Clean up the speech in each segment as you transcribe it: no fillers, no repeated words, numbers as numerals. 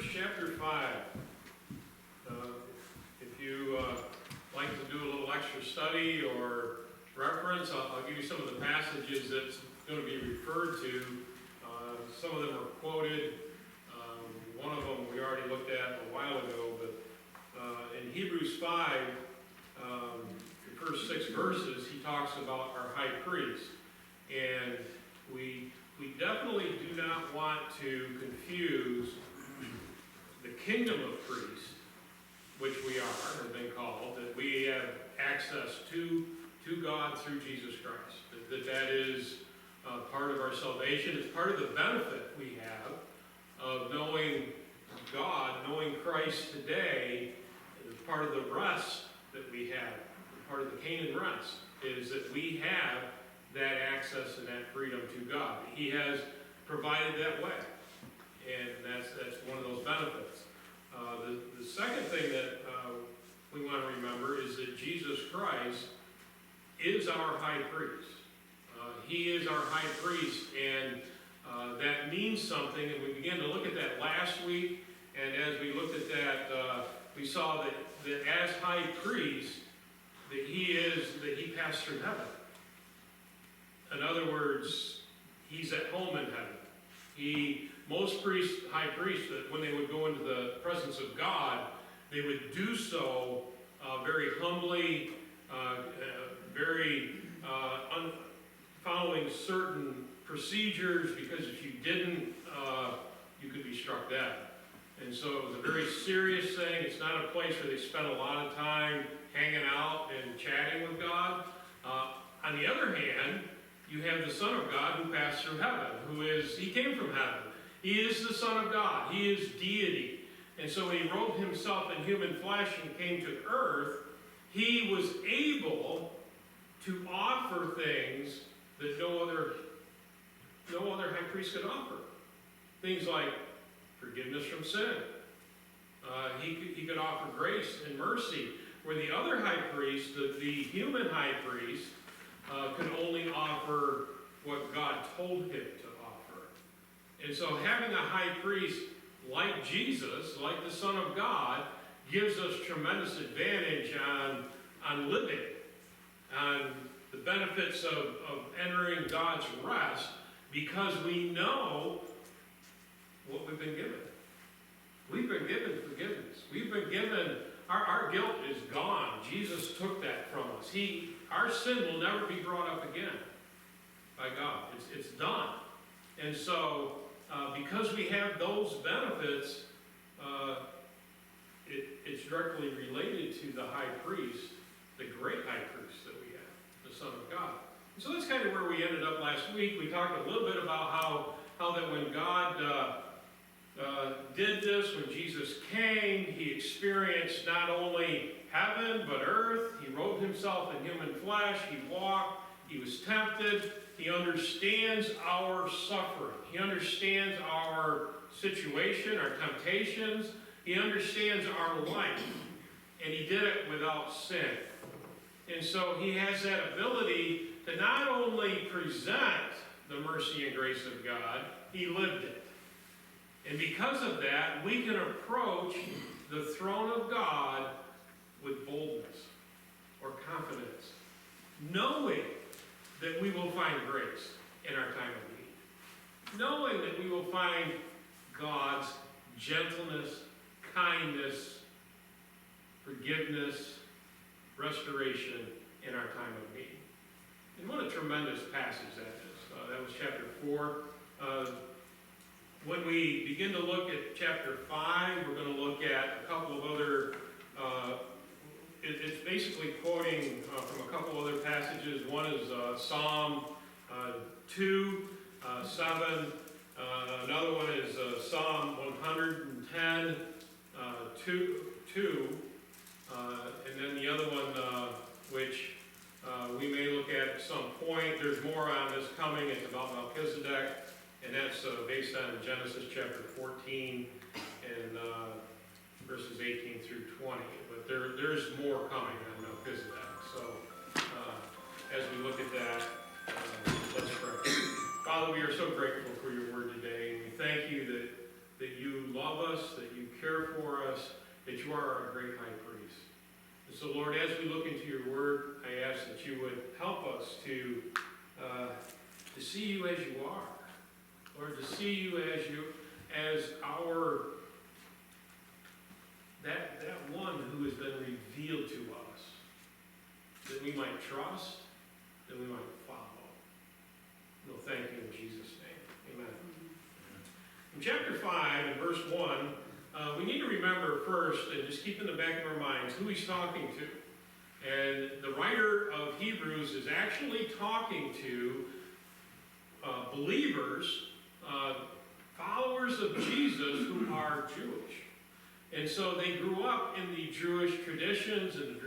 Hebrews chapter 5. If you like to do a little extra study or reference, I'll give you some of the passages that's going to be referred to. Some of them are quoted. One of them we already looked at a while ago, but in Hebrews 5, the first 6 verses, he talks about our high priest. And we definitely do not want to confuse the kingdom of priests, which we are, have been called, that we have access to God through Jesus Christ. That is part of our salvation. It's part of the benefit we have of knowing God, knowing Christ today. It's part of the rest that we have, part of the Canaan rest, is that we have that access and that freedom to God. He has provided that way, and that's one of those benefits. The second thing that we want to remember is that Jesus Christ is our high priest. He is our high priest, and that means something, and we began to look at that last week, and as we looked at that, we saw that as high priest, that he passed through heaven. In other words, he's at home in heaven. Most priests, high priests, that when they would go into the presence of God, they would do so very humbly, following certain procedures, because if you didn't, you could be struck dead. And so it was a very serious thing. It's not a place where they spent a lot of time hanging out and chatting with God. On the other hand, you have the Son of God who passed through heaven, he came from heaven. He is the Son of God. He is deity. And so when he robed himself in human flesh and came to earth, he was able to offer things that no other high priest could offer. Things like forgiveness from sin. He could offer grace and mercy, where the other high priest, the human high priest, could only offer what God told him to offer. And so having a high priest like Jesus, like the Son of God, gives us tremendous advantage on living, on the benefits of entering God's rest, because we know what we've been given. We've been given forgiveness. We've been given, our guilt is gone. Jesus took that from us. Our sin will never be brought up again by God. It's done. And so, because we have those benefits, it's directly related to the high priest, the great high priest that we have, the Son of God. And so that's kind of where we ended up last week. We talked a little bit about how that when God did this, when Jesus came, he experienced not only heaven but earth. He robed himself in human flesh. He walked. He was tempted. He understands our suffering. He understands our situation, our temptations. He understands our life. And he did it without sin. And so he has that ability to not only present the mercy and grace of God, he lived it. And because of that, we can approach the throne of God with boldness or confidence, knowing that we will find grace in our time of need, knowing that we will find God's gentleness, kindness, forgiveness, restoration in our time of need. And what a tremendous passage that is. That was chapter 4. When we begin to look at chapter 5, we're going to look at a couple of other, it's basically quoting from a couple other passages. One is Psalm 2, 7. Another one is Psalm 110, 2. And then the other one, which we may look at some point. There's more on this coming. It's about Melchizedek. And that's based on Genesis chapter 14 and verses 18 through 20. But there's more coming on Melchizedek. So as we look at that, let's pray. Father, we are so grateful for your word today. And we thank you that you love love us, that you care for us, that you are our great high priest. And so, Lord, as we look into your word, I ask that you would help us to see you as you are. Lord, to see you as our, that one who has been revealed to us, that we might trust, that we might follow. We'll thank you in Jesus' name. Amen. In chapter 5, and verse 1, we need to remember first, and just keep in the back of our minds, who he's talking to. And the writer of Hebrews is actually talking to believers, followers of Jesus who are Jewish. And so they grew up in the Jewish traditions and the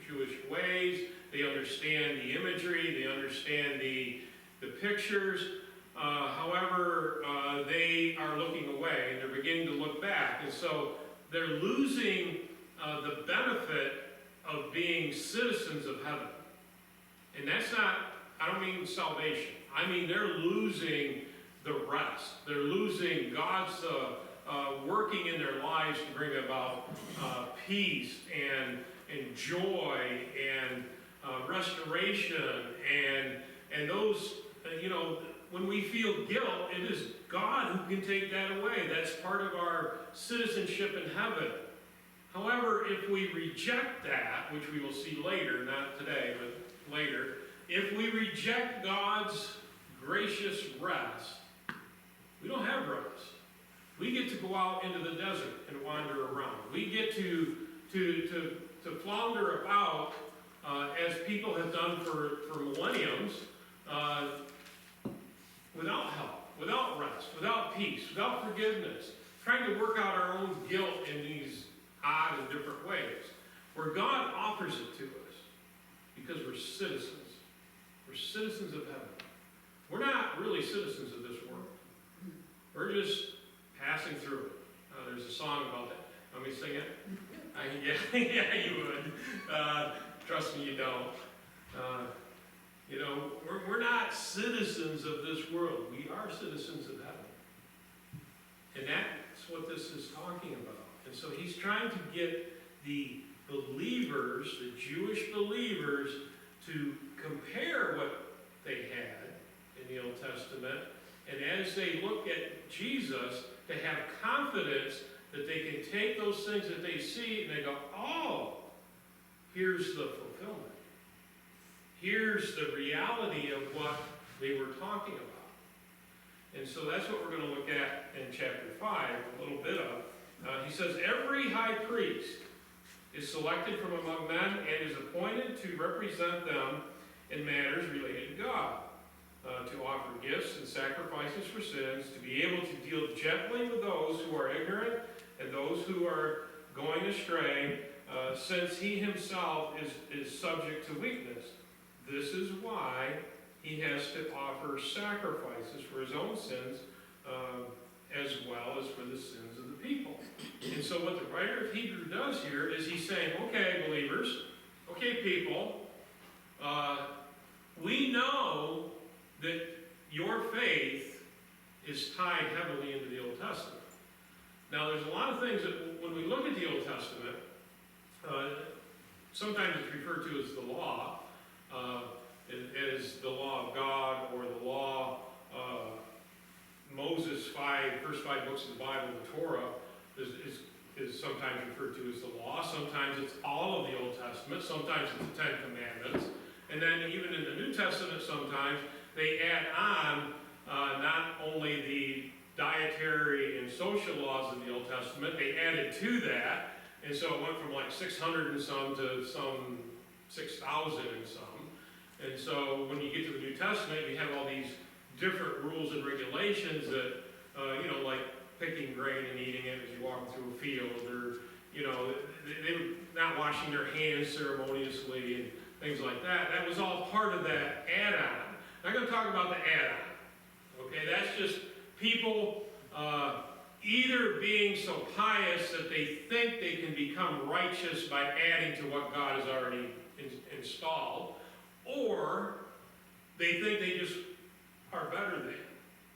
Jewish ways. They understand the imagery, they understand the pictures. However, they are looking away and they're beginning to look back. And so they're losing the benefit of being citizens of heaven. And that's not, I don't mean salvation. I mean they're losing the rest. They're losing God's working in their lives to bring about peace and joy and restoration and those, when we feel guilt, it is God who can take that away. That's part of our citizenship in heaven. However, if we reject that, which we will see later, not today, but later, if we reject God's gracious rest, we don't have rest. We get to go out into the desert and wander around. We get to flounder about as people have done for millenniums, without help, without rest, without peace, without forgiveness, trying to work out our own guilt in these odd and different ways, where God offers it to us because we're citizens. We're citizens of heaven. We're not really citizens of this world. We're just passing through it. There's a song about that. Want me to sing it? Yeah, you would. Trust me, you don't. We're not citizens of this world. We are citizens of heaven. And that's what this is talking about. And so he's trying to get the believers, the Jewish believers, to compare what they had in the Old Testament. And as they look at Jesus, to have confidence that they can take those things that they see and they go, oh, here's the fulfillment. Here's the reality of what they were talking about. And so that's what we're going to look at in chapter 5, a little bit of. He says, every high priest is selected from among men and is appointed to represent them in matters related to God, to offer gifts and sacrifices for sins, to be able to deal gently with those who are ignorant and those who are going astray, since he himself is subject to weakness. This is why he has to offer sacrifices for his own sins, as well as for the sins of the people. And so what the writer of Hebrew does here is he's saying, okay, believers, okay, people, we know that your faith is tied heavily into the Old Testament. Now, there's a lot of things that when we look at the Old Testament, sometimes it's referred to as the law, as the law of God, or the law, Moses' first five books of the Bible, the Torah, is sometimes referred to as the law. Sometimes it's all of the Old Testament. Sometimes it's the Ten Commandments. And then even in the New Testament, sometimes they add on not only the dietary and social laws of the Old Testament, they added to that. And so it went from like 600 and some to some 6,000 and some. And so when you get to the New Testament, you have all these different rules and regulations that, like picking grain and eating it as you walk through a field, or, they not washing their hands ceremoniously and things like that. That was all part of that add-on. I'm going to talk about the add-on. Okay, that's just people either being so pious that they think they can become righteous by adding to what God has already installed, or they think they just are better than.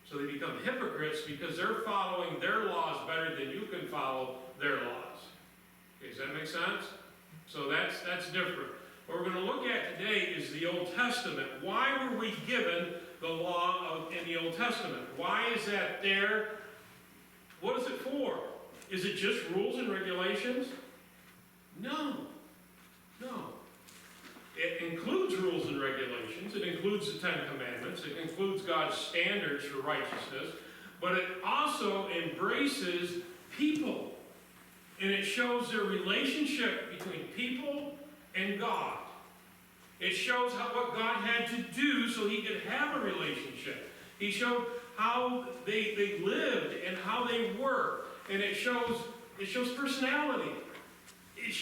So they become hypocrites because they're following their laws better than you can follow their laws. Okay, does that make sense? So that's different. What we're going to look at today is the Old Testament. Why were we given the law in the Old Testament? Why is that there? What is it for? Is it just rules and regulations? No. It includes rules and regulations. It includes the Ten Commandments. It includes God's standards for righteousness. But it also embraces people. And it shows their relationship between people and God. It shows what God had to do so he could have a relationship. He showed how they lived and how they worked. And it shows personality. It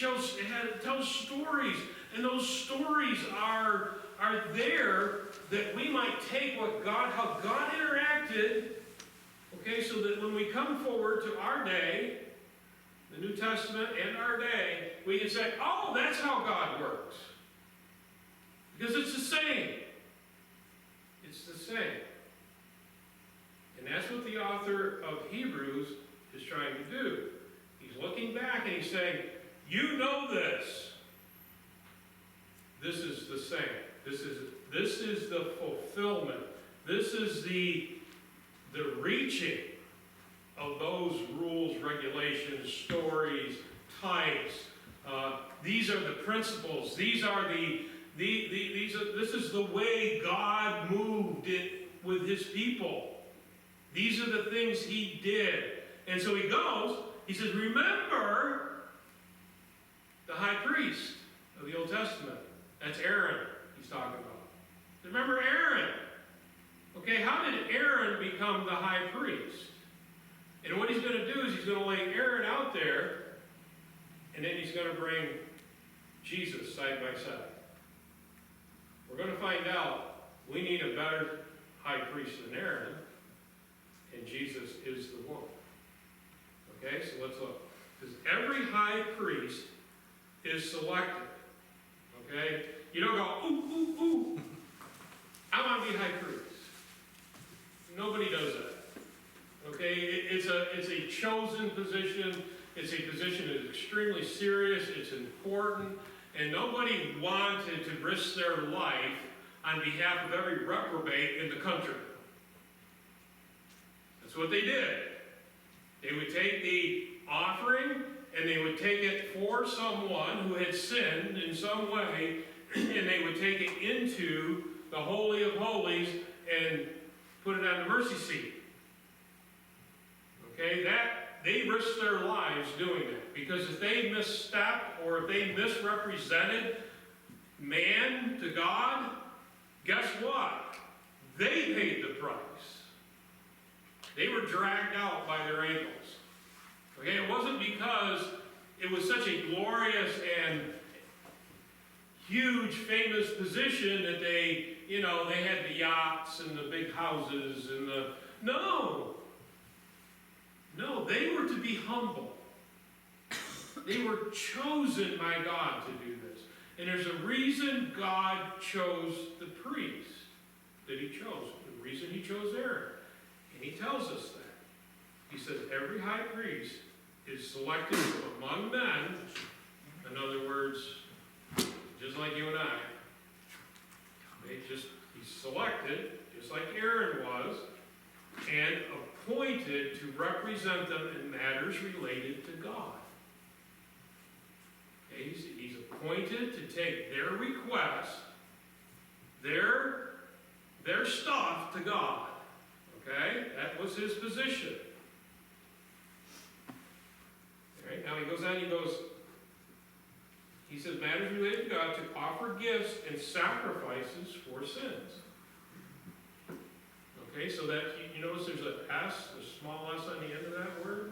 tells stories. And those stories are there that we might take how God interacted, okay, so that when we come forward to our day, the New Testament and our day, we can say, oh, that's how God works. Because it's the same. It's the same. And that's what the author of Hebrews is trying to do. He's looking back and he's saying, you know this. This is the same. This is the fulfillment. This is the reaching of those rules, regulations, stories, types. These are the principles. These are this is the way God moved it with his people. These are the things he did. And so he goes, he says, remember the high priest of the Old Testament. That's Aaron he's talking about. Remember Aaron. Okay, how did Aaron become the high priest? And what he's going to do is he's going to lay Aaron out there, and then he's going to bring Jesus side by side. We're going to find out we need a better high priest than Aaron, and Jesus is the one. Okay, so let's look. Because every high priest is selected. Okay? You don't go, ooh, I want to be high priest. Nobody does that. Okay? It's a chosen position. It's a position that is extremely serious. It's important. And nobody wanted to risk their life on behalf of every reprobate in the country. That's what they did. They would take the offering and they would take it for someone who had sinned in some way, and they would take it into the Holy of Holies and put it on the mercy seat. Okay, they risked their lives doing that, because if they misstepped or if they misrepresented man to God, guess what? They paid the price. They were dragged out by their ankles. Okay, it wasn't because it was such a glorious and huge, famous position that they had the yachts and the big houses and No, they were to be humble. They were chosen by God to do this. And there's a reason God chose the priest that he chose. The reason he chose Aaron. And he tells us that. He says every high priest is selected from among men. In other words, just like you and I. He's selected, just like Aaron was, and appointed to represent them in matters related to God. Okay, he's appointed to take their requests, their stuff to God. Okay, that was his position. All right, now he goes on, he says, matters related to God, to offer gifts and sacrifices for sins. Okay, so that, you notice there's an S, a small S on the end of that word?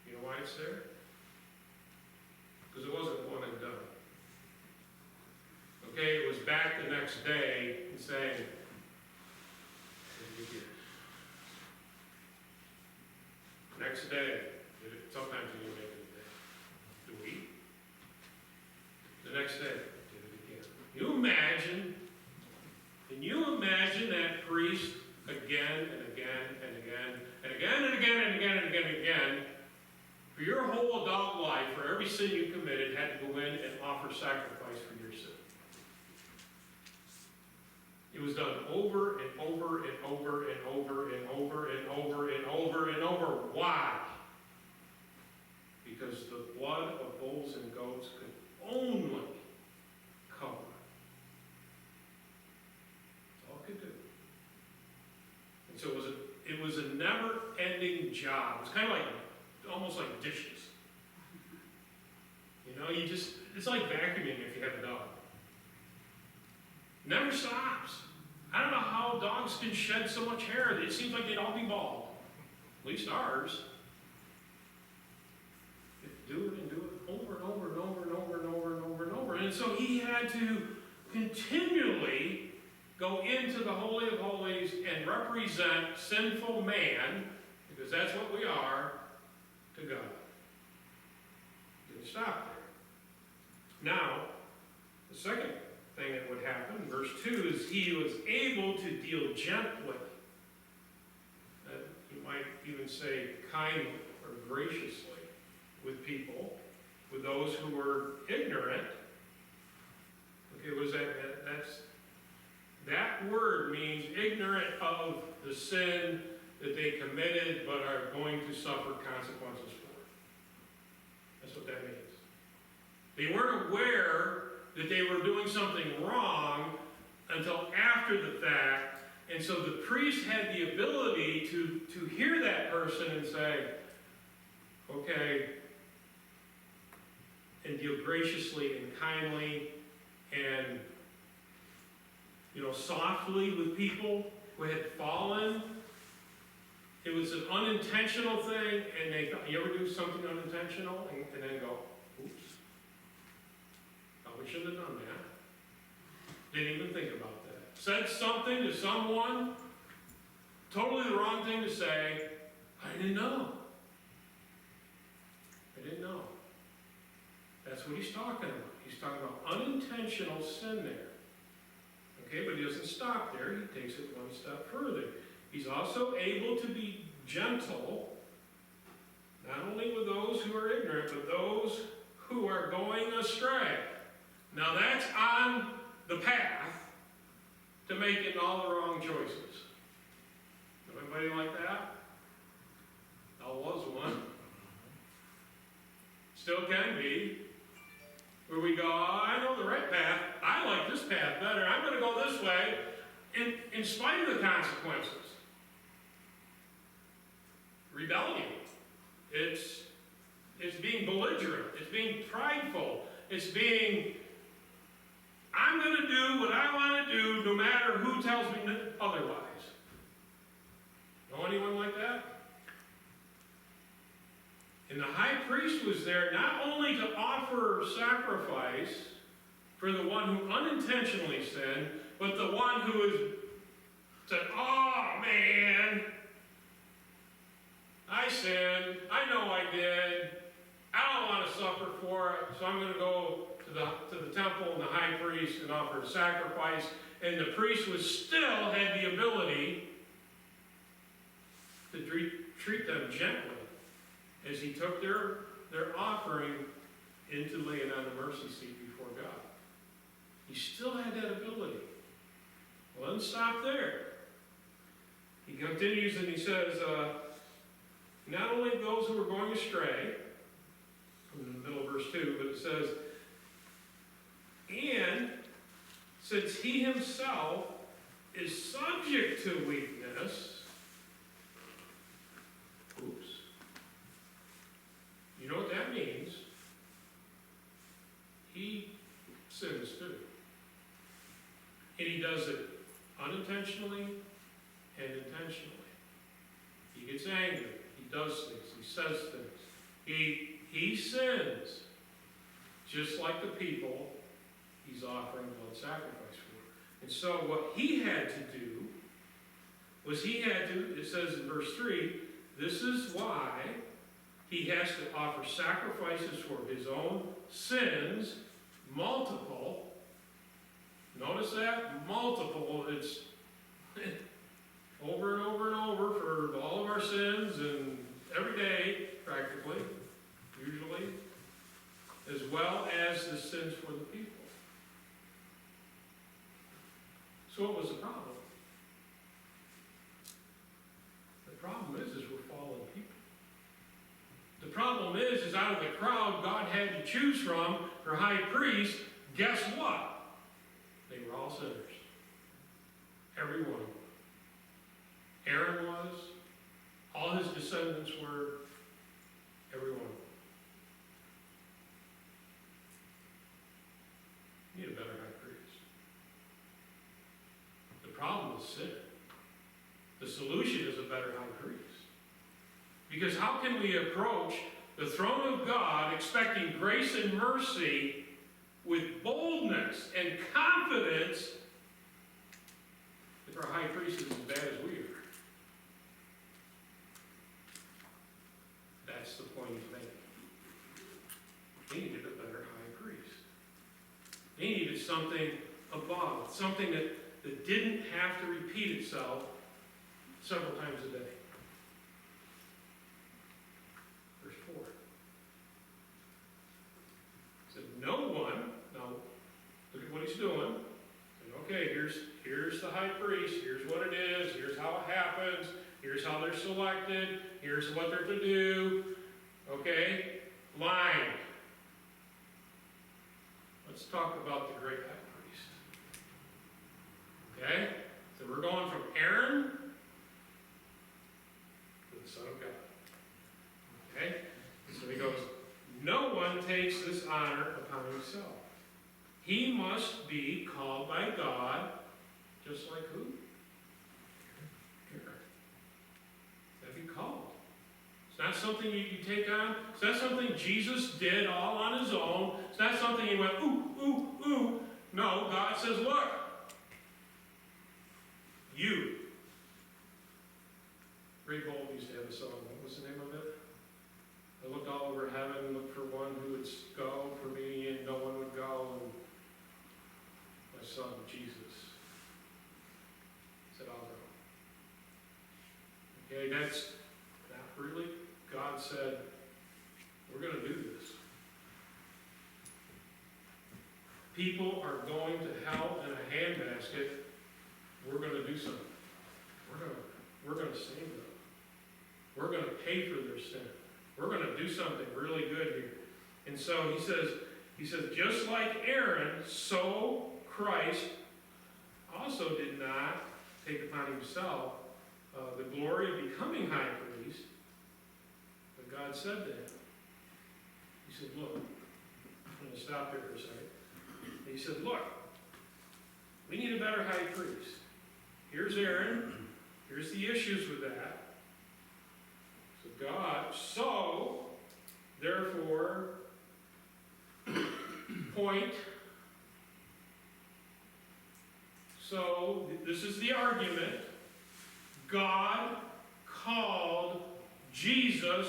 You know why it's there? Because it wasn't one and done. Okay, it was back the next day and saying, next day, sometimes you make it a day. The week. The next day, did it again. Can you imagine that priest again and again and again and again and again and again and again and again for your whole adult life, for every sin you committed, had to go in and offer sacrifice for your sin. It was done over and over and over and over and over and over and over and over. Why? Because the blood of bulls and goats could only cover. That's all it could do. And so it was a never-ending job. It was kind of like, almost like dishes. You know, it's like vacuuming if you have a dog. Never stops. I don't know how dogs can shed so much hair. It seems like they'd all be bald. At least ours. They do it and do it over and over and over and over and over and over and over. And so he had to continually go into the Holy of Holies and represent sinful man, because that's what we are, to God. Didn't stop there. Now, the second thing that would happen, verse 2, is he was able to deal gently. You might even say kindly or graciously with people, with those who were ignorant. Okay, that word means ignorant of the sin that they committed but are going to suffer consequences for. That's what that means. They weren't aware that they were doing something wrong until after the fact, and so the priest had the ability to hear that person and say, okay, and deal graciously and kindly and, softly with people who had fallen. It was an unintentional thing, and they thought, you ever do something unintentional and then go, oops. We shouldn't have done that. Didn't even think about that. Said something to someone, totally the wrong thing to say. I didn't know. That's what he's talking about. He's talking about unintentional sin there. Okay, but he doesn't stop there. He takes it one step further. He's also able to be gentle, not only with those who are ignorant, but those who are going astray. Now that's on the path to making all the wrong choices. Anybody like that? I was one. Still can be. Where we go, oh, I know the right path. I like this path better. I'm going to go this way in spite of the consequences. Rebellion. It's being belligerent. It's being prideful. It's being, I'm going to do what I want to do no matter who tells me otherwise. Know anyone like that? And the high priest was there not only to offer sacrifice for the one who unintentionally sinned, but the one who said, oh man, I sinned, I know I did, I don't want to suffer for it, so I'm going to go to the temple and the high priest and offer a sacrifice. And the priest still had the ability to treat them gently as he took their offering into laying on the mercy seat before God. He still had that ability. Well, doesn't stop there. He continues and he says, not only those who are going astray, in the middle of verse 2, but it says, and since he himself is subject to weakness, oops. You know what that means? He sins too. And he does it unintentionally and intentionally. He gets angry. He does things. He says things. He sins just like the people he's offering blood sacrifice for. And so what he had to do was it says in verse 3, this is why he has to offer sacrifices for his own sins, multiple. Notice that? Multiple. It's over and over and over for all of our sins and every day, practically. as well as the sins for the people. So what was the problem? The problem is we're fallen people. The problem is out of the crowd God had to choose from for high priest, guess what? They were all sinners. Every one of them. Aaron was, all his descendants were, every one of them. You need a better high priest. The problem is sin. The solution is a better high priest. Because how can we approach the throne of God expecting grace and mercy with boldness and confidence if our high priest is as bad as we are? That's the point he's making. They needed a better high priest. They needed something above, something that didn't have to repeat itself several times a day. Verse 4. It said, no one, now look at what he's doing. And okay, here's the high priest, here's what it is, here's how it happens, here's how they're selected, here's what they're to do. Okay? Line. Let's talk about the great high priest. Okay? So we're going from Aaron to the Son of God. Okay? So he goes, no one takes this honor upon himself. He must be called by God, just like who? Aaron. That be called. It's not something you take on. It's not something Jesus did all on his own. It's not something he went, ooh, ooh, ooh. No, God says, look, you. Ray Bolt used to have a song. What was the name of it? I looked all over heaven, looked for one who would go for me, and no one would go. And my son, Jesus, said, I'll go. Okay, that's not really. God said, we're going to do this. People are going to hell in a handbasket. We're going to do something. We're going to save them. We're going to pay for their sin. We're going to do something really good here. And so he says, just like Aaron, so Christ also did not take upon himself the glory of becoming high priest. But God said to him, he said, look, I'm going to stop here for a second. He said, look, we need a better high priest. Here's Aaron. Here's the issues with that. So God, so, therefore, point. So, this is the argument. God called Jesus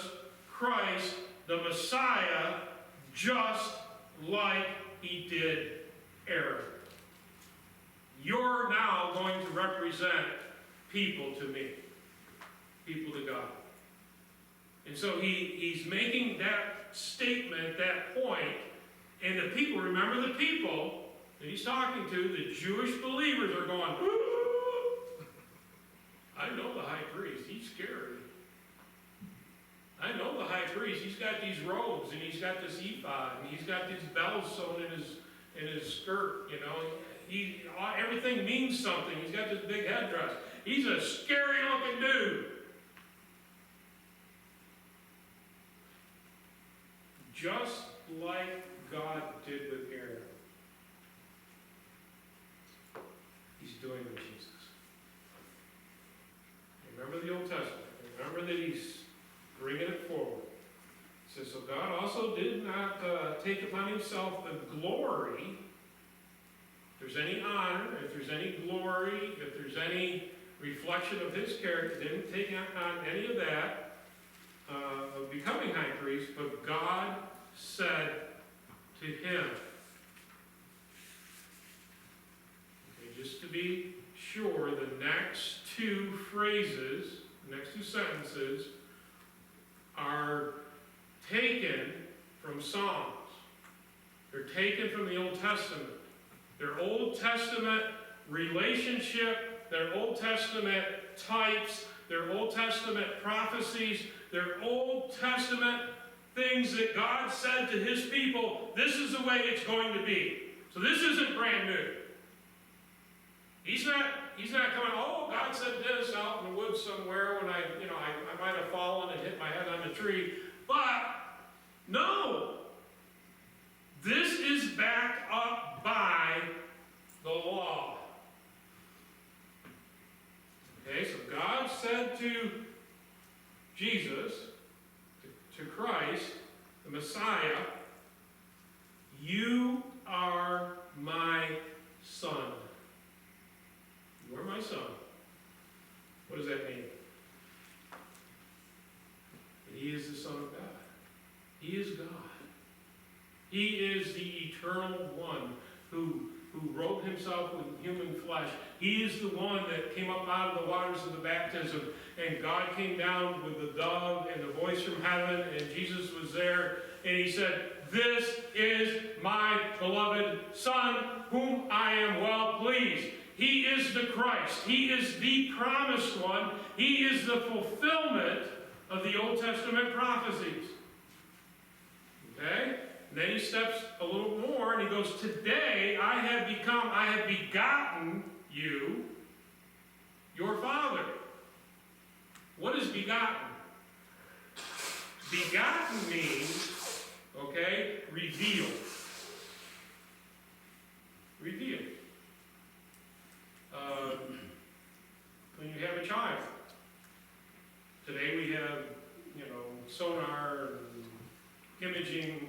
Christ, the Messiah, just like he did Aaron. You're now going to represent people to me, people to God. And so he's making that statement, that point, and the people, remember the people that he's talking to, the Jewish believers are going, ooh, I know the high priest, he's scary. I know the high priest, he's got these robes, and he's got this ephod, and he's got these bells sewn in his skirt, you know. Everything means something. He's got this big headdress. He's a scary looking dude. Just like God did with Aaron, he's doing with Jesus. Remember the Old Testament. Remember that he's bringing it forward. It says, so God also did not take upon himself the glory. If there's any honor, if there's any glory, if there's any reflection of his character, didn't take on any of that of becoming high priest, but God said to him, okay, just to be sure, the next two phrases, the next two sentences are taken from Psalms. They're taken from the Old Testament. Their Old Testament relationship, their Old Testament types, their Old Testament prophecies, their Old Testament things that God said to his people, this is the way it's going to be. So this isn't brand new. He's not coming, oh, God said this out in the woods somewhere when I might have fallen and hit my head on a tree. But, no. This is backed up by the law. Okay, so God said to Jesus, to Christ, the Messiah, you are my son. You are my son. What does that mean? He is the Son of God. He is God. He is the eternal one who wrote himself with human flesh. He is the one that came up out of the waters of the baptism, and God came down with the dove and the voice from heaven, and Jesus was there, and he said, this is my beloved Son, whom I am well pleased. He is the Christ. He is the promised one. He is the fulfillment of the Old Testament prophecies. Okay? And then he steps a little more and he goes, today I have begotten you, your Father. What is begotten? Begotten means, okay, revealed. Revealed. When you have a child, today we have, sonar and imaging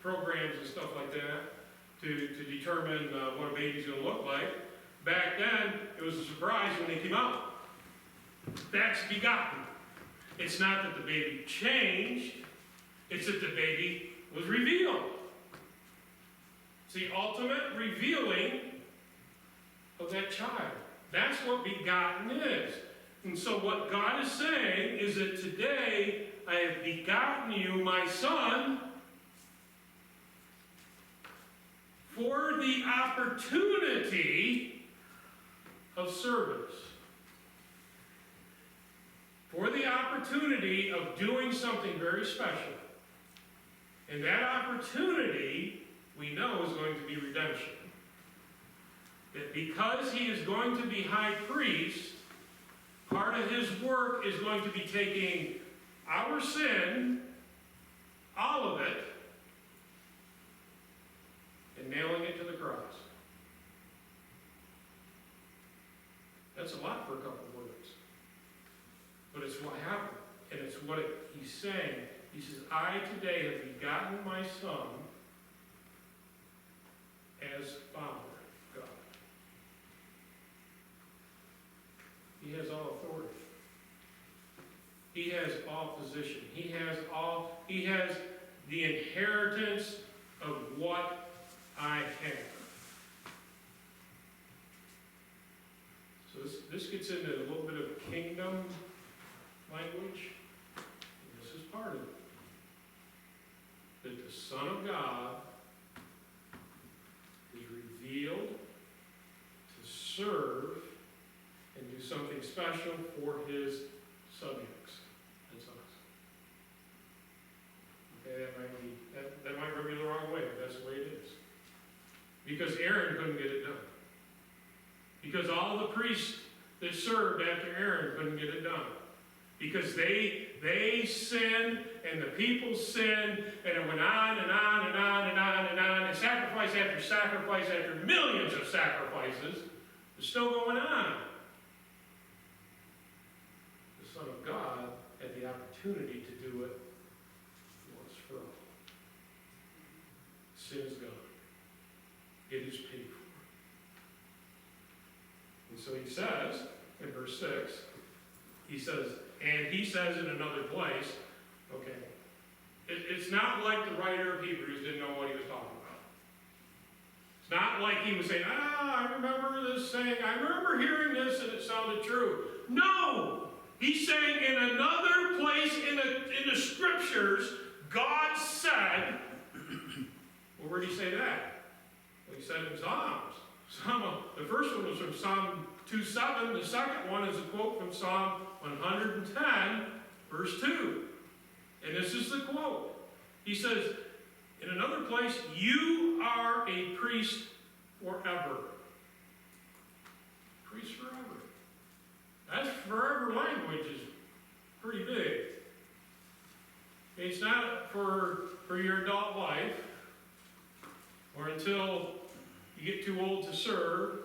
programs and stuff like that to determine what a baby's going to look like. Back then, it was a surprise when they came out. That's begotten. It's not that the baby changed, it's that the baby was revealed. It's the ultimate revealing of that child. That's what begotten is. And so what God is saying is that today I have begotten you, my son, for the opportunity of service. For the opportunity of doing something very special. And that opportunity, we know, is going to be redemption. That because he is going to be high priest, part of his work is going to be taking our sin, all of it, and nailing it to the cross. That's a lot for a couple of words. But it's what happened. And it's what he's saying. He says, I today have begotten my son as Father God. He has all authority. He has all position. He has the inheritance of what I have. So this gets into a little bit of kingdom language. And this is part of it. That the Son of God is revealed to serve and do something special for his subjects. That's us. Okay, that might rub you the wrong way, but that's the way it is. Because Aaron couldn't get it done. Because all the priests that served after Aaron couldn't get it done. Because they sinned, and the people sinned, and it went on and on and on and on and on, and sacrifice after sacrifice after millions of sacrifices is still going on. The Son of God had the opportunity to do it once for all. Sin is gone. It is paid for. And so he says, in verse 6, he says in another place, okay, it's not like the writer of Hebrews didn't know what he was talking about. It's not like he was saying, I remember this saying, I remember hearing this and it sounded true. No! He's saying in another place in the scriptures, God said, Well, where did he say that? Well, he said it in Psalms. The first one was from Psalm 2:7. The second one is a quote from Psalm 110, verse 2. And this is the quote. He says, in another place, you are a priest forever. Priest forever. That's forever language is pretty big. It's not for your adult life or until you get too old to serve.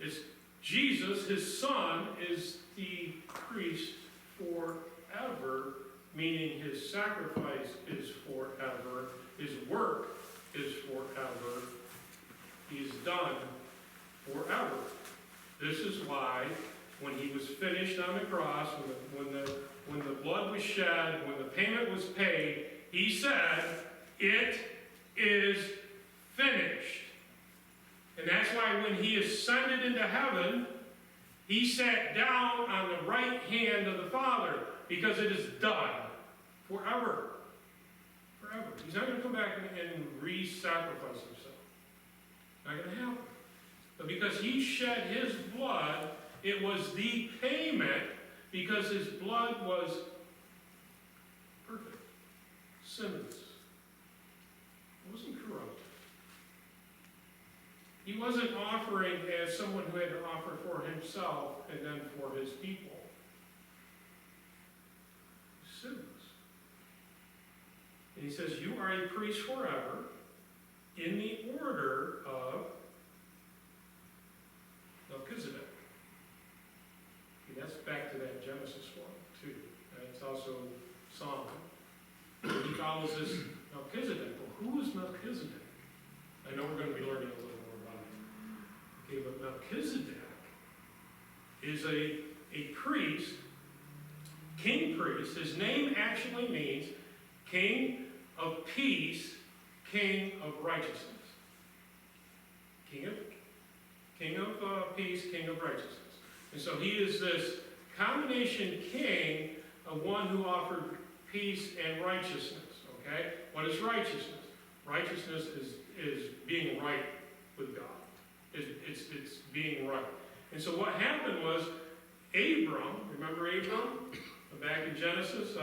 It's Jesus, his son, is the priest forever, meaning his sacrifice is forever, his work is forever, he's done forever. This is why when he was finished on the cross, when the blood was shed, when the payment was paid, he said, it is finished. And that's why when he ascended into heaven, he sat down on the right hand of the Father, because it is done forever. Forever. He's not going to come back and re-sacrifice himself. Not going to happen. But because he shed his blood, it was the payment, because his blood was perfect, sinless. It wasn't corrupt. He wasn't offering as someone who had to offer for himself and then for his people. Sinless. And he says, you are a priest forever in the order of Melchizedek. Okay, that's back to that Genesis one, too. It's also Psalm. He calls this Melchizedek. Well, who is Melchizedek? I know we're going to be learning a little more about it. Okay, but Melchizedek is a priest, king priest. His name actually means king of peace, king of righteousness. King of peace, king of righteousness. And so he is this combination king of one who offered peace and righteousness. Okay? What is righteousness? Righteousness is being right with God. It's being right. And so what happened was Abram, remember Abram? Back in Genesis,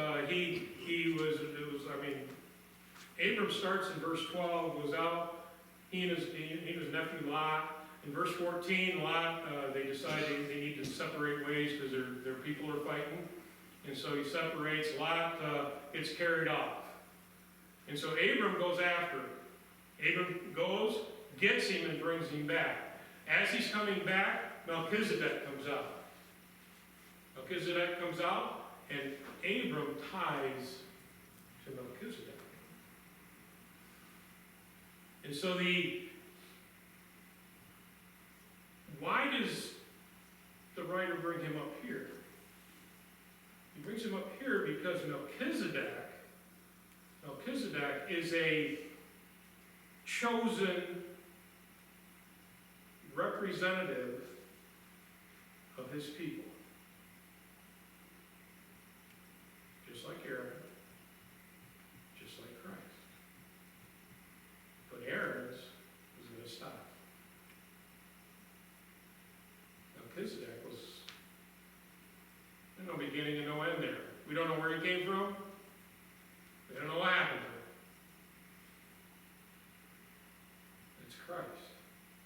Abram starts in verse 12, goes out, he and his nephew Lot. In verse 14, Lot, they decide they need to separate ways because their people are fighting. And so he separates. Lot gets carried off. And so Abram goes after him. Abram goes, gets him, and brings him back. As he's coming back, Melchizedek comes out. Melchizedek comes out, and Abram ties to Melchizedek. And so why does the writer bring him up here? He brings him up here because Melchizedek is a chosen representative of his people. Just like Aaron, just like Christ. But Aaron's was going to stop. Melchizedek was, there's no beginning and no end there. We don't know where he came from. We don't know what happened to him. It's Christ.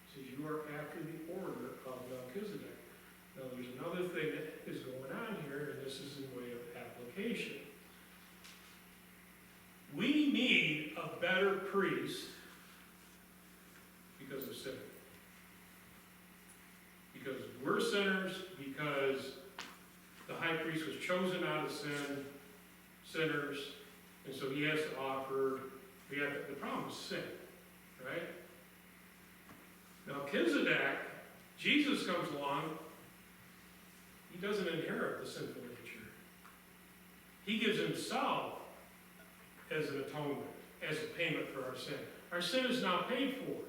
It says you are after the order of Melchizedek. Now there's another thing that is going on here, and this is in way of application. We need a better priest because of sin. Because we're sinners, because the high priest was chosen out of sinners, and so he has to offer, the problem is sin, right? Melchizedek, Jesus comes along, he doesn't inherit the sinful nature. He gives himself as an atonement, as a payment for our sin. Our sin is now paid for.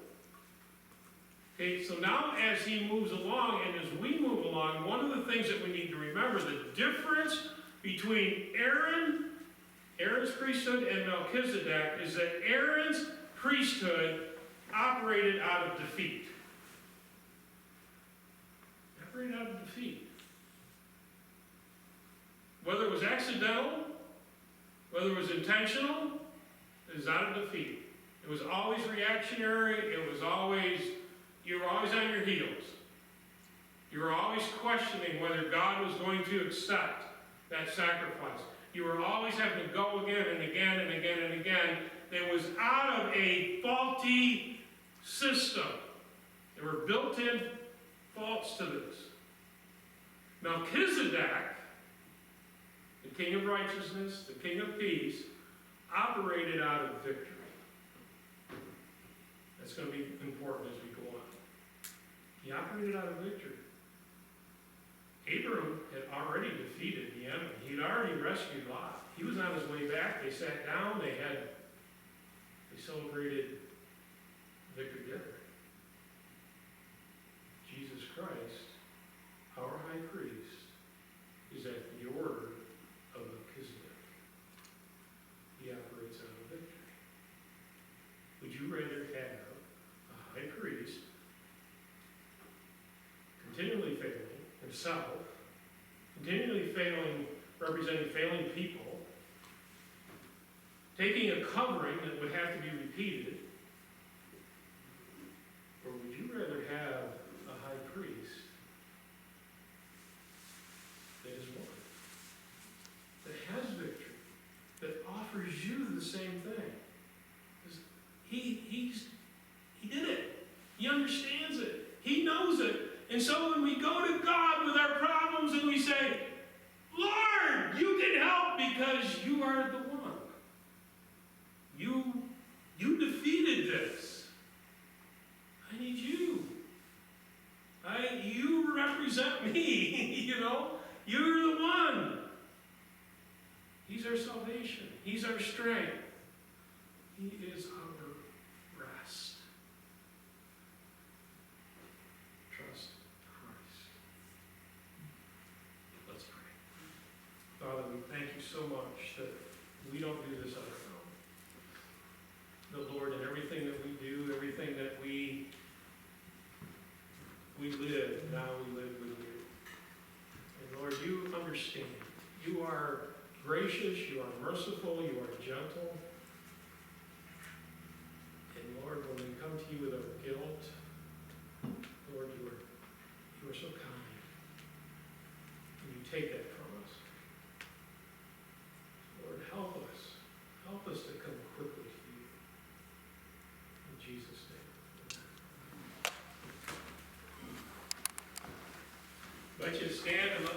Okay, so now as he moves along and as we move along, one of the things that we need to remember, the difference between Aaron's priesthood and Melchizedek is that Aaron's priesthood operated out of defeat. Operated out of defeat. Whether it was accidental, whether it was intentional, it was out of defeat. It was always reactionary. It was always, you were always on your heels. You were always questioning whether God was going to accept that sacrifice. You were always having to go again and again and again and again. It was out of a faulty system. There were built-in faults to this. Melchizedek, the king of righteousness, the king of peace, operated out of victory. That's going to be important as we go on. He operated out of victory. Abram had already defeated the enemy. He'd already rescued Lot. He was on his way back. They sat down. They celebrated victory dinner. Jesus Christ, our high priest, is at the order of Melchizedek. He operates out of victory. Would you rather have a high priest continually failing himself, continually failing, representing failing people, taking a covering that would have to be repeated, or would you rather have a high priest that is one, that has victory, that offers you the same thing? Because he did it. He understands it. He knows it. And so when we go to God with our problems and we say, Lord, you can help because you are the one. You defeated this. I need you. You represent me, you know. You're the one. He's our salvation. He's our strength. He is our rest. Trust Christ. Let's pray. Father, we thank you so much that we don't do this on our own. The Lord, in everything that we do, everything that we live, now we live with you. And Lord, you understand. You are gracious, you are merciful, you are gentle. And Lord, when we come to you with our guilt, Lord, you are so kind. And you take that from us. Lord, help us. Help us to come quickly to you. In Jesus' name. Amen. I'd like you to stand and let's